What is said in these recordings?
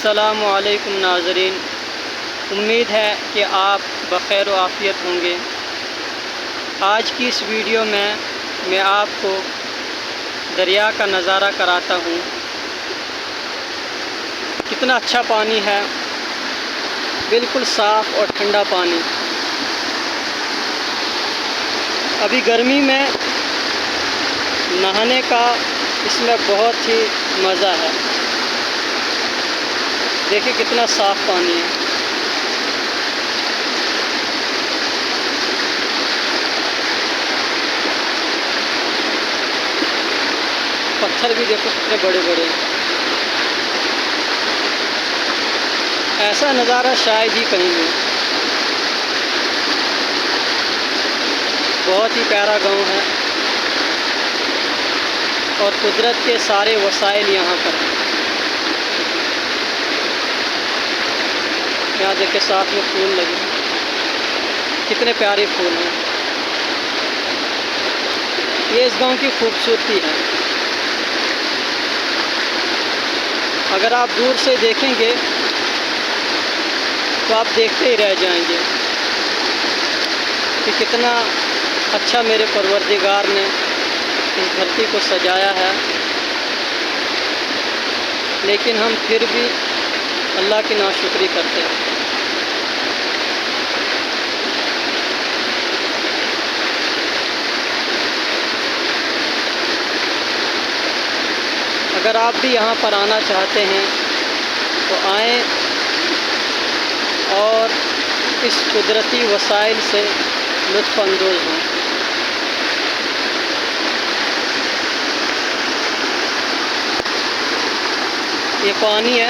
السلام علیکم ناظرین، امید ہے کہ آپ بخیر و عافیت ہوں گے۔ آج کی اس ویڈیو میں آپ کو دریا کا نظارہ کراتا ہوں۔ کتنا اچھا پانی ہے، بالکل صاف اور ٹھنڈا پانی۔ ابھی گرمی میں نہانے کا اس میں بہت ہی مزہ ہے۔ دیکھیں کتنا صاف پانی ہے۔ پتھر بھی دیکھو کتنے بڑے بڑے ہیں۔ ایسا نظارہ شاید ہی کہیں ہے۔ بہت ہی پیارا گاؤں ہے اور قدرت کے سارے وسائل یہاں پر ہیں۔ یہاں دیکھیں ساتھ میں پھول لگے ہیں، کتنے پیارے پھول ہیں۔ یہ اس گاؤں کی خوبصورتی ہے۔ اگر آپ دور سے دیکھیں گے تو آپ دیکھتے ہی رہ جائیں گے کہ کتنا اچھا میرے پروردگار نے اس دھرتی کو سجایا ہے۔ لیکن ہم پھر بھی اللہ کی ناشکری کرتے ہیں۔ اگر آپ بھی یہاں پر آنا چاہتے ہیں تو آئیں اور اس قدرتی وسائل سے لطف اندوز ہوں۔ یہ پانی ہے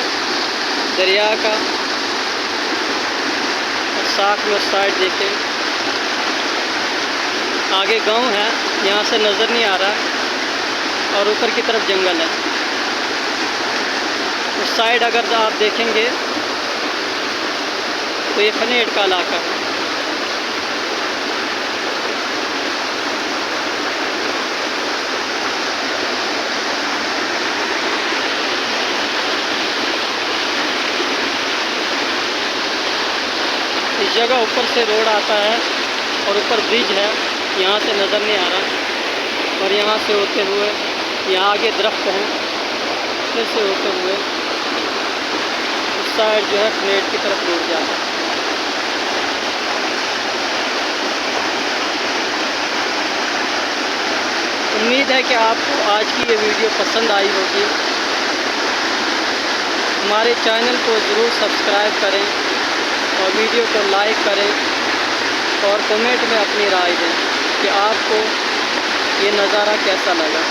دریا کا، اور ساتھ میں سائڈ دیکھیں آگے گاؤں ہے، یہاں سے نظر نہیں آ رہا، اور اوپر کی طرف جنگل ہے۔ اس سائڈ اگر آپ دیکھیں گے تو یہ پھنیٹ کا علاقہ ہے۔ اس جگہ اوپر سے روڈ آتا ہے اور اوپر برج ہے، یہاں سے نظر نہیں آ رہا، اور یہاں سے ہوتے ہوئے یہاں آگے درخت ہیں، پھر سے ہوتے ہوئے اس سائڈ جو ہے پھنیٹ کی طرف روڈ جاتا ہے۔ امید ہے کہ آپ کو آج کی یہ ویڈیو پسند آئی ہوگی۔ ہمارے چینل کو ضرور سبسکرائب کریں اور ویڈیو کو لائک کریں، اور کمنٹ میں اپنی رائے دیں کہ آپ کو یہ نظارہ کیسا لگا۔